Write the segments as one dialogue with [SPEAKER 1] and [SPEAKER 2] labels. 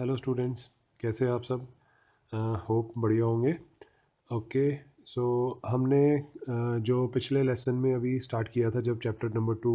[SPEAKER 1] Hello students, कैसे हैं आप सब? होप बढ़िया होंगे। ओके। सो हमने जो पिछले लेसन में अभी स्टार्ट किया था, जब चैप्टर नंबर 2,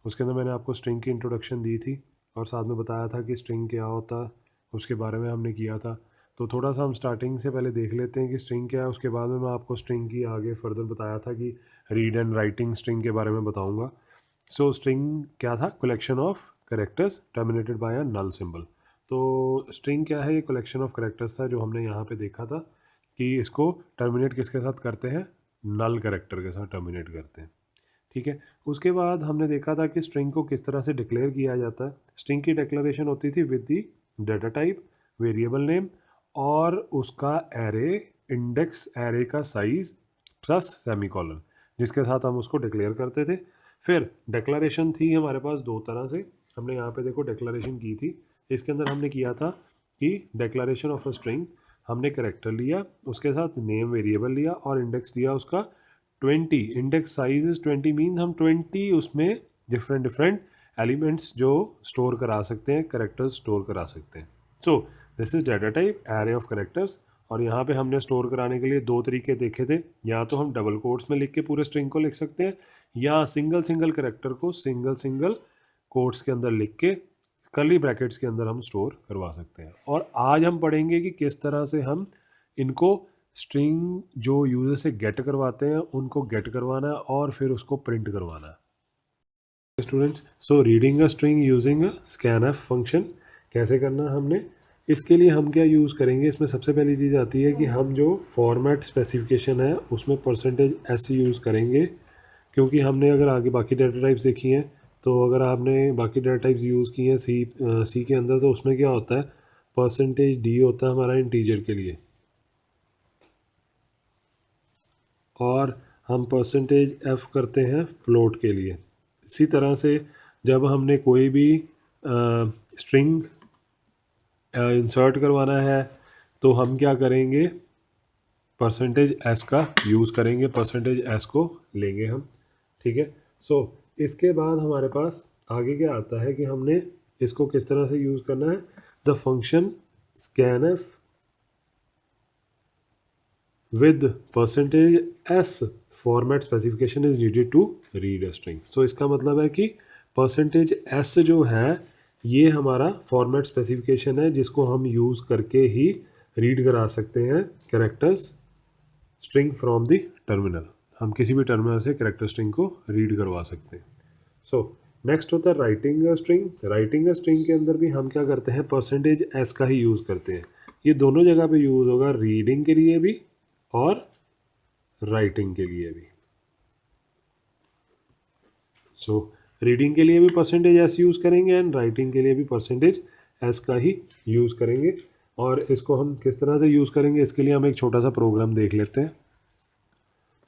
[SPEAKER 1] उसके अंदर मैंने आपको स्ट्रिंग की इंट्रोडक्शन दी थी और साथ में बताया था कि स्ट्रिंग क्या होता, उसके बारे में हमने किया था। तो थोड़ा सा हम स्टार्टिंग से पहले देख लेते हैं कि स्ट्रिंग क्या है। उसके बाद में मैं आपको स्ट्रिंग की आगे फर्दर बताया था कि रीड एंड राइटिंग स्ट्रिंग के बारे में बताऊँगा। सो स्ट्रिंग क्या था? Collection of characters terminated by a null symbol. तो स्ट्रिंग क्या है? ये कलेक्शन ऑफ करेक्टर्स था जो हमने यहाँ पे देखा था कि इसको टर्मिनेट किसके साथ करते हैं? नल करेक्टर के साथ टर्मिनेट करते हैं। ठीक है। उसके बाद हमने देखा था कि स्ट्रिंग को किस तरह से डिक्लेयर किया जाता है। स्ट्रिंग की डिक्लेरेशन होती थी with the data type, variable name और उसका एरे, इंडेक्स एरे का साइज प्लस सेमीकोलन, जिसके साथ हम उसको डिक्लेयर करते थे। फिर डिक्लेरेशन थी हमारे पास दो तरह से। हमने यहाँ पे देखो डिक्लेरेशन की थी। इसके अंदर हमने किया था कि डिक्लेरेशन ऑफ अ स्ट्रिंग, हमने करेक्टर लिया, उसके साथ नेम वेरिएबल लिया और इंडेक्स दिया उसका 20। इंडेक्स साइज इज 20 मीन्स हम 20 उसमें डिफरेंट डिफरेंट एलिमेंट्स जो स्टोर करा सकते हैं, करेक्टर्स स्टोर करा सकते हैं। So this is data type array of characters. और यहाँ पे हमने स्टोर कराने के लिए दो तरीके देखे थे। या तो हम डबल कोट्स में लिख के पूरे स्ट्रिंग को लिख सकते हैं, या सिंगल सिंगल करेक्टर को सिंगल सिंगल कोट्स के अंदर लिख के कर्ली ब्रैकेट्स के अंदर हम स्टोर करवा सकते हैं। और आज हम पढ़ेंगे कि किस तरह से हम इनको स्ट्रिंग जो यूज़र से गेट करवाते हैं उनको गेट करवाना है और फिर उसको प्रिंट करवाना है। Students, so reading a string using a scanf function कैसे करना हमने, इसके लिए हम क्या यूज़ करेंगे? इसमें सबसे पहली चीज़ आती है कि हम जो फॉर्मेट स्पेसिफिकेशन है उसमें %s यूज़ करेंगे, क्योंकि हमने अगर आगे बाकी डाटा टाइप्स देखी हैं, तो अगर आपने बाकी डाटा टाइप्स यूज़ की हैं सी के अंदर, तो उसमें क्या होता है? %d होता है हमारा इंटीजर के लिए, और हम %f करते हैं फ्लोट के लिए। इसी तरह से जब हमने कोई भी स्ट्रिंग इंसर्ट करवाना है तो हम क्या करेंगे? %s का यूज़ करेंगे, %s को लेंगे हम। ठीक है। सो इसके बाद हमारे पास आगे क्या आता है कि हमने इसको किस तरह से यूज़ करना है? The function scanf with %s format specification is needed to read a string. So इसका मतलब है कि %s जो है ये हमारा फॉर्मेट स्पेसिफिकेशन है जिसको हम यूज़ करके ही रीड करा सकते हैं characters string from the terminal. हम किसी भी टर्मिनल से करेक्टर स्ट्रिंग को रीड करवा सकते हैं। सो नेक्स्ट होता है writing a string. Writing a string के अंदर भी हम क्या करते हैं? %s का ही यूज़ करते हैं। ये दोनों जगह पे यूज़ होगा, रीडिंग के लिए भी और राइटिंग के लिए भी। सो रीडिंग के लिए भी %s यूज़ करेंगे एंड राइटिंग के लिए भी %s का ही यूज़ करेंगे। और इसको हम किस तरह से यूज़ करेंगे, इसके लिए हम एक छोटा सा प्रोग्राम देख लेते हैं।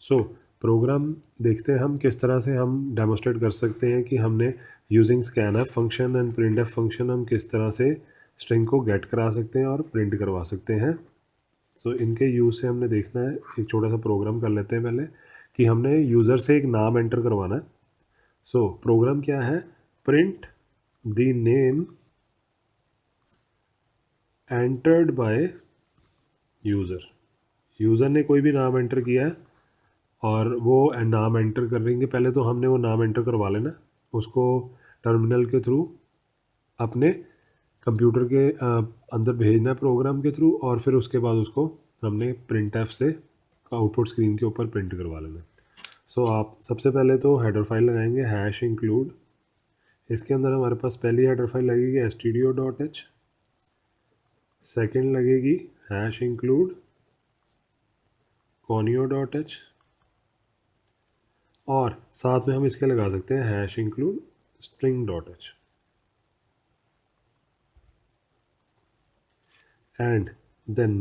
[SPEAKER 1] सो प्रोग्राम देखते हैं हम किस तरह से हम डेमोस्ट्रेट कर सकते हैं कि हमने using scanf function and printf function हम किस तरह से स्ट्रिंग को गेट करा सकते हैं और प्रिंट करवा सकते हैं। सो इनके यूज़ से हमने देखना है। एक छोटा सा प्रोग्राम कर लेते हैं पहले कि हमने यूज़र से एक नाम एंटर करवाना है। सो प्रोग्राम क्या है? Print the name entered by user. User ने कोई भी नाम एंटर किया है और वो नाम एंटर कर देंगे। पहले तो हमने वो नाम एंटर करवा लेना, उसको टर्मिनल के थ्रू अपने कंप्यूटर के अंदर भेजना है प्रोग्राम के थ्रू, और फिर उसके बाद उसको हमने प्रिंट एफ से आउटपुट स्क्रीन के ऊपर प्रिंट करवा लेना। सो आप सबसे पहले तो हेडर फाइल लगाएंगे #include। इसके अंदर हमारे पास पहली हेडर फाइल लगेगी stdio.h, सेकेंड लगेगी #include conio.h, और साथ में हम इसके लगा सकते हैं #include string.h। And then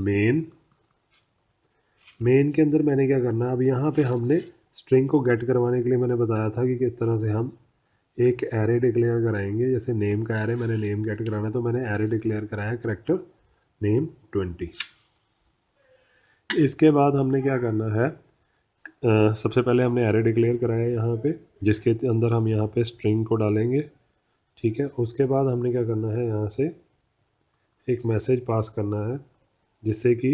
[SPEAKER 1] main के अंदर मैंने क्या करना है? अब यहाँ पे हमने स्ट्रिंग को गेट करवाने के लिए मैंने बताया था कि किस तरह से हम एक एरे डिक्लेयर कराएंगे। जैसे नेम का एरे, मैंने नेम गेट कराना है तो मैंने एरे डिक्लेयर कराया करेक्टर नेम 20। इसके बाद हमने क्या करना है? सबसे पहले हमने एरे डिक्लेयर कराया यहाँ पे, जिसके अंदर हम यहाँ पे स्ट्रिंग को डालेंगे। ठीक है। उसके बाद हमने क्या करना है? यहाँ से एक मैसेज पास करना है जिससे कि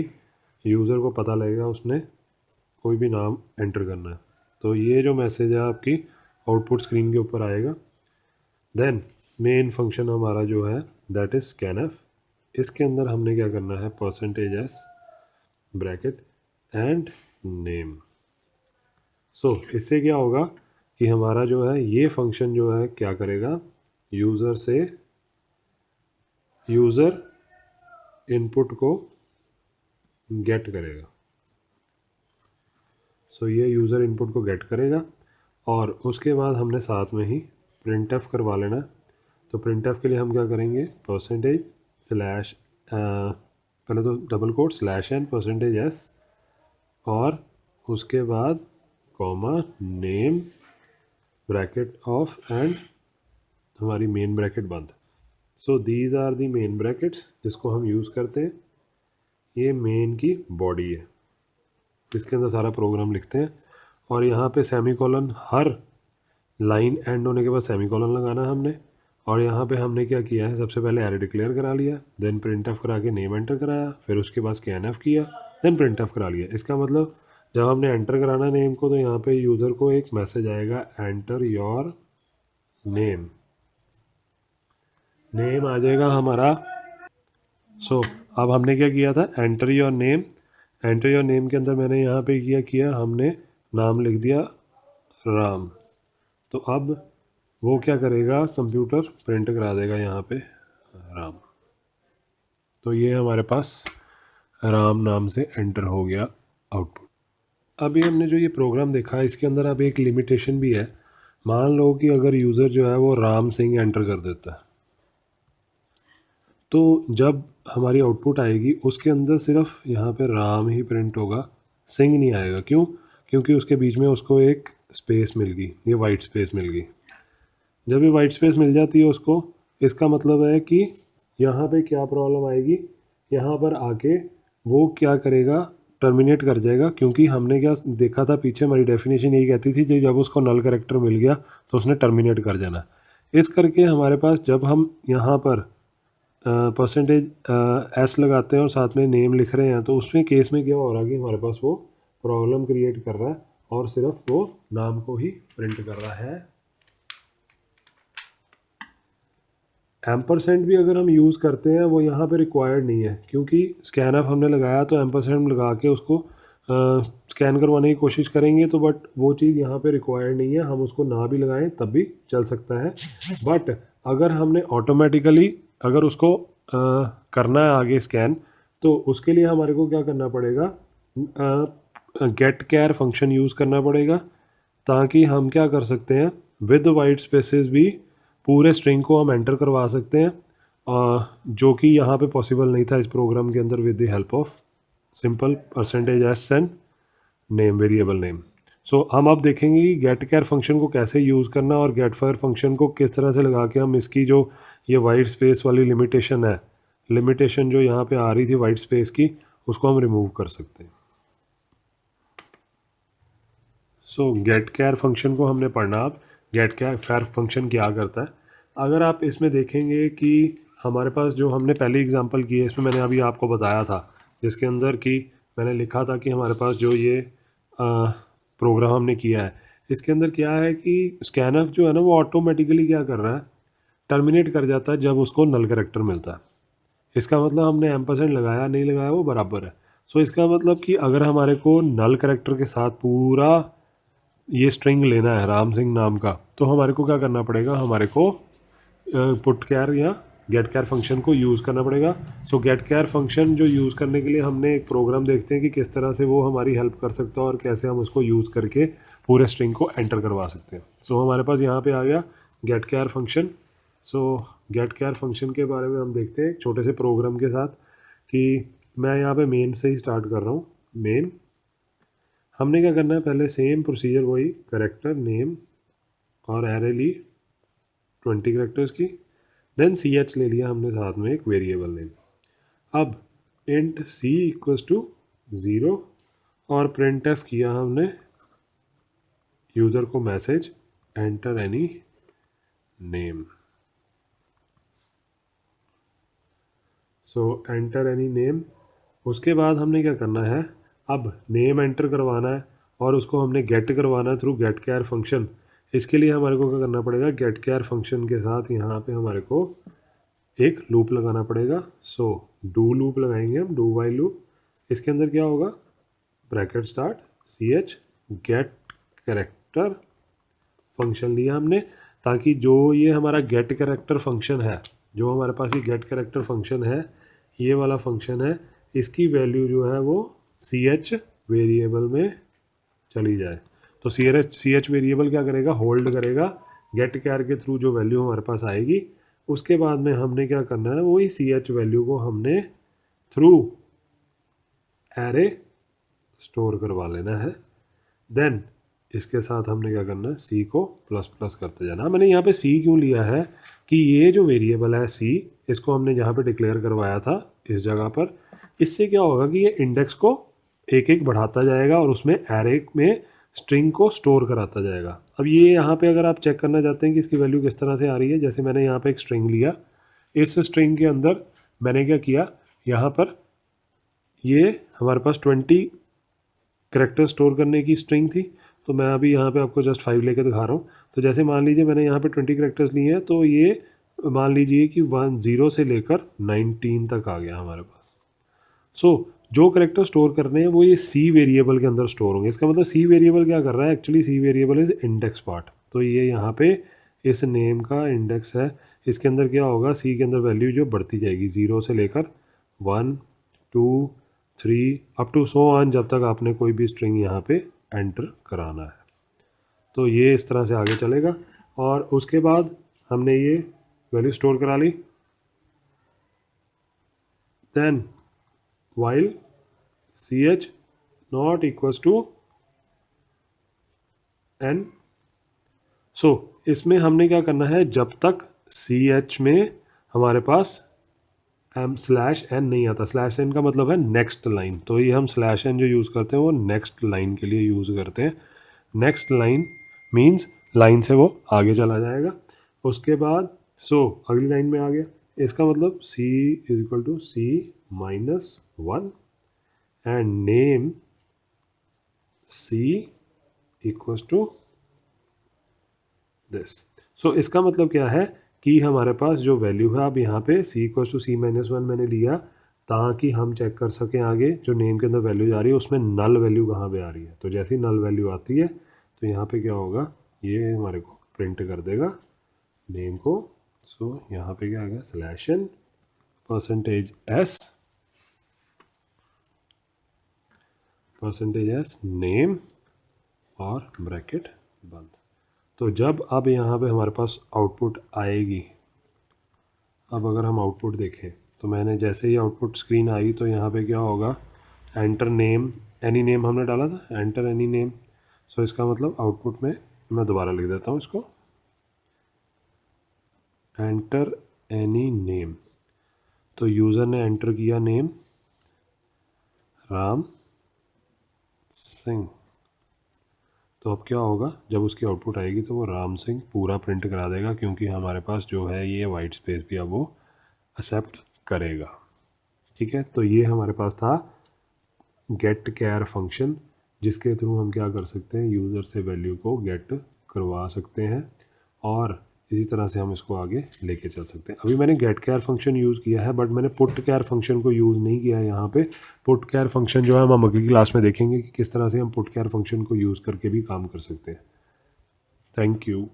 [SPEAKER 1] यूज़र को पता लगेगा उसने कोई भी नाम एंटर करना है। तो ये जो मैसेज है आपकी आउटपुट स्क्रीन के ऊपर आएगा। देन मेन फंक्शन हमारा जो है दैट इज़ स्कैनफ। इसके अंदर हमने क्या करना है, percentage s bracket and name. So इससे क्या होगा कि हमारा जो है ये फंक्शन जो है क्या करेगा, यूज़र से यूज़र इनपुट को गेट करेगा। सो ये यूज़र इनपुट को गेट करेगा और उसके बाद हमने साथ में ही प्रिंटफ करवा लेना। तो प्रिंटफ के लिए हम क्या करेंगे, परसेंटेज स्लैश पहले तो double quote slash N percentage S और उसके बाद comma name bracket off and हमारी मेन ब्रैकेट बंद। So these are the main brackets जिसको हम यूज़ करते हैं। ये मेन की बॉडी है, इसके अंदर सारा प्रोग्राम लिखते हैं और यहाँ पे सेमीकोलन, हर लाइन एंड होने के बाद सेमीकोलन लगाना है हमने। और यहाँ पे हमने क्या किया है, सबसे पहले एरे डिक्लेयर करा लिया, देन प्रिंटफ करा के नेम एंटर कराया, फिर उसके बाद स्कैनफ किया, देन प्रिंटफ करा लिया। इसका मतलब जब हमने एंटर कराना नेम को तो यहाँ पे यूज़र को एक मैसेज आएगा, एंटर योर नेम। नेम आ जाएगा हमारा। सो अब हमने क्या किया था, enter your name. Enter your name के अंदर मैंने यहाँ पे किया हमने नाम लिख दिया राम। तो अब वो क्या करेगा, कंप्यूटर प्रिंट करा देगा यहाँ पे राम। तो ये हमारे पास राम नाम से एंटर हो गया आउटपुट। अभी हमने जो ये प्रोग्राम देखा इसके अंदर अब एक लिमिटेशन भी है। मान लो कि अगर यूज़र जो है वो राम सिंह एंटर कर देता है तो जब हमारी आउटपुट आएगी उसके अंदर सिर्फ यहाँ पे राम ही प्रिंट होगा, सिंह नहीं आएगा। क्यों? क्योंकि उसके बीच में उसको एक स्पेस मिल गई, ये वाइट स्पेस मिल गई। जब ये वाइट स्पेस मिल जाती है उसको, इसका मतलब है कि यहाँ पे क्या प्रॉब्लम आएगी, यहाँ पर आके वो क्या करेगा, टर्मिनेट कर जाएगा। क्योंकि हमने क्या देखा था पीछे, हमारी डेफिनेशन यही कहती थी कि जब उसको नल कैरेक्टर मिल गया तो उसने टर्मिनेट कर जाना। इस करके हमारे पास जब हम यहाँ पर परसेंटेज एस लगाते हैं और साथ में नेम लिख रहे हैं तो उसमें केस में क्या हो रहा है कि हमारे पास वो प्रॉब्लम क्रिएट कर रहा है और सिर्फ वो नाम को ही प्रिंट कर रहा है। एम्परसेंट भी अगर हम यूज़ करते हैं वो यहाँ पे रिक्वायर्ड नहीं है, क्योंकि स्कैनअप हमने लगाया तो एम्परसेंट लगा के उसको स्कैन करवाने की कोशिश करेंगे तो बट वो चीज़ यहाँ पे रिक्वायर्ड नहीं है। हम उसको ना भी लगाएं तब भी चल सकता है। बट अगर हमने ऑटोमेटिकली अगर उसको करना है आगे स्कैन, तो उसके लिए हमारे को क्या करना पड़ेगा, गेट कैर फंक्शन यूज़ करना पड़ेगा, ताकि हम क्या कर सकते हैं, विद वाइट स्पेसेस भी पूरे स्ट्रिंग को हम एंटर करवा सकते हैं, जो कि यहाँ पे पॉसिबल नहीं था इस प्रोग्राम के अंदर with the help of simple percentage s and name, variable name. So हम अब देखेंगे कि गेट कैर फंक्शन को कैसे यूज़ करना और गेट फायर फंक्शन को किस तरह से लगा के हम इसकी जो ये वाइट स्पेस वाली लिमिटेशन है, लिमिटेशन जो यहाँ पे आ रही थी वाइट स्पेस की, उसको हम रिमूव कर सकते हैं। सो गेट कैर फंक्शन को हमने पढ़ना। अब गेट कैर फंक्शन क्या करता है, अगर आप इसमें देखेंगे कि हमारे पास जो हमने पहली एग्जांपल की है इसमें मैंने अभी आपको बताया था, जिसके अंदर कि मैंने लिखा था कि हमारे पास जो ये प्रोग्राम हमने किया है इसके अंदर क्या है कि स्कैनफ जो है ना वो ऑटोमेटिकली क्या कर रहा है, टर्मिनेट कर जाता है जब उसको नल कैरेक्टर मिलता है। इसका मतलब हमने एम्परसेंड लगाया नहीं लगाया वो बराबर है। सो इसका मतलब कि अगर हमारे को नल कैरेक्टर के साथ पूरा ये स्ट्रिंग लेना है राम सिंह नाम का, तो हमारे को क्या करना पड़ेगा, हमारे को पुट कैर या गेट कैर फंक्शन को यूज़ करना पड़ेगा। सो गेट कैर फंक्शन जो यूज़ करने के लिए हमने एक प्रोग्राम देखते हैं कि किस तरह से वो हमारी हेल्प कर सकता है और कैसे हम उसको यूज़ करके पूरे स्ट्रिंग को एंटर करवा सकते हैं। सो हमारे पास यहाँ पे आ गया गेट कैर फंक्शन। सो गेट कैर फंक्शन के बारे में हम देखते हैं छोटे से प्रोग्राम के साथ, कि मैं यहाँ पे मेन से ही स्टार्ट कर रहा हूँ। मेन हमने क्या करना है, पहले सेम प्रोसीजर वही, करेक्टर नेम और एरे ली 20 करेक्टर्स की, देन सी एच ले लिया हमने साथ में एक वेरिएबल नेम। अब इंट सी इक्वल्स टू 0 और प्रिंट एफ किया हमने यूज़र को मैसेज एंटर एनी नेम। सो एंटर एनी नेम। उसके बाद हमने क्या करना है, अब नेम एंटर करवाना है और उसको हमने गेट करवाना है थ्रू गेट कैर फंक्शन। इसके लिए हमारे को क्या करना पड़ेगा, गेट कैर फंक्शन के साथ यहाँ पे हमारे को एक लूप लगाना पड़ेगा। सो डू लूप लगाएंगे हम, डू वाइल लूप। इसके अंदर क्या होगा, bracket start C H get character function लिया हमने, ताकि जो ये हमारा गेट कैरेक्टर फंक्शन है, जो हमारे पास ये गेट कैरेक्टर फंक्शन है, ये वाला फंक्शन है, इसकी वैल्यू जो है वो सी एच वेरिएबल में चली जाए। तो सी एच वेरिएबल क्या करेगा, होल्ड करेगा गेट कैर के थ्रू जो वैल्यू हमारे पास आएगी। उसके बाद में हमने क्या करना है, वही सी एच वैल्यू को हमने थ्रू एरे स्टोर करवा लेना है। देन इसके साथ हमने क्या करना है, सी को प्लस प्लस करते जाना। मैंने यहाँ पे सी क्यों लिया है कि ये जो वेरिएबल है सी, इसको हमने जहाँ पे डिक्लेयर करवाया था इस जगह पर, इससे क्या होगा कि ये इंडेक्स को एक एक बढ़ाता जाएगा और उसमें एरे में स्ट्रिंग को स्टोर कराता जाएगा। अब ये यहाँ पे अगर आप चेक करना चाहते हैं कि इसकी वैल्यू किस तरह से आ रही है, जैसे मैंने यहाँ पे एक स्ट्रिंग लिया, इस स्ट्रिंग के अंदर मैंने क्या किया, यहाँ पर ये हमारे पास 20 करेक्टर स्टोर करने की स्ट्रिंग थी, तो मैं अभी यहाँ पे आपको जस्ट 5 लेके दिखा रहा हूँ। तो जैसे मान लीजिए मैंने यहाँ पे 20 करेक्टर्स लिए हैं, तो ये मान लीजिए कि 10 से लेकर 19 तक आ गया हमारे पास। सो जो करेक्टर स्टोर करने हैं वो ये सी वेरिएबल के अंदर स्टोर होंगे। इसका मतलब सी वेरिएबल क्या कर रहा है, actually C variable is index part. तो ये यहाँ पे इस नेम का इंडेक्स है, इसके अंदर क्या होगा, सी के अंदर वैल्यू जो बढ़ती जाएगी 0 से लेकर 1 2 3 अप टू सो ऑन, जब तक आपने कोई भी स्ट्रिंग यहाँ पे एंटर कराना है। तो ये इस तरह से आगे चलेगा। और उसके बाद हमने ये वैल्यू स्टोर करा ली। Then while ch not equals to n। So इसमें हमने क्या करना है, जब तक ch में हमारे पास m/n नहीं आता, /n का मतलब है नेक्स्ट लाइन, तो ये हम /n जो यूज़ करते हैं वो नेक्स्ट लाइन के लिए यूज़ करते हैं। नेक्स्ट लाइन मीन्स लाइन से वो आगे चला जाएगा। उसके बाद अगली लाइन में आ गया, इसका मतलब c = c-1 and name c = this. So इसका मतलब क्या है कि हमारे पास जो वैल्यू है, अब यहाँ पे c = c-1 मैंने लिया ताकि हम चेक कर सकें आगे जो नेम के अंदर वैल्यू आ रही है उसमें नल वैल्यू कहाँ पे आ रही है। तो जैसी नल वैल्यू आती है तो यहाँ पे क्या होगा, ये हमारे को प्रिंट कर देगा नेम को। सो यहाँ पे क्या आ गया, /n %s नेम और ब्रैकेट बंद। तो जब अब यहाँ पे हमारे पास आउटपुट आएगी, अब अगर हम आउटपुट देखें तो मैंने जैसे ही आउटपुट स्क्रीन आई तो यहाँ पे क्या होगा, एंटर नेम एनी नेम हमने डाला था, एंटर एनी नेम। सो इसका मतलब आउटपुट में मैं दोबारा लिख देता हूँ इसको, एंटर एनी नेम। तो यूज़र ने एंटर किया नेम राम सिंह, तो अब क्या होगा, जब उसकी आउटपुट आएगी तो वो राम सिंह पूरा प्रिंट करा देगा, क्योंकि हमारे पास जो है ये वाइट स्पेस भी अब वो एक्सेप्ट करेगा। ठीक है, तो ये हमारे पास था गेट कैर फंक्शन, जिसके थ्रू हम क्या कर सकते हैं, यूज़र से वैल्यू को गेट करवा सकते हैं और इसी तरह से हम इसको आगे लेके चल सकते हैं। अभी मैंने गेट कैर फंक्शन यूज़ किया है, बट मैंने पुट कैर फंक्शन को यूज़ नहीं किया है यहाँ पे। पुट कैर फंक्शन जो है हम अगली क्लास में देखेंगे कि किस तरह से हम पुट कैर फंक्शन को यूज़ करके भी काम कर सकते हैं। Thank you.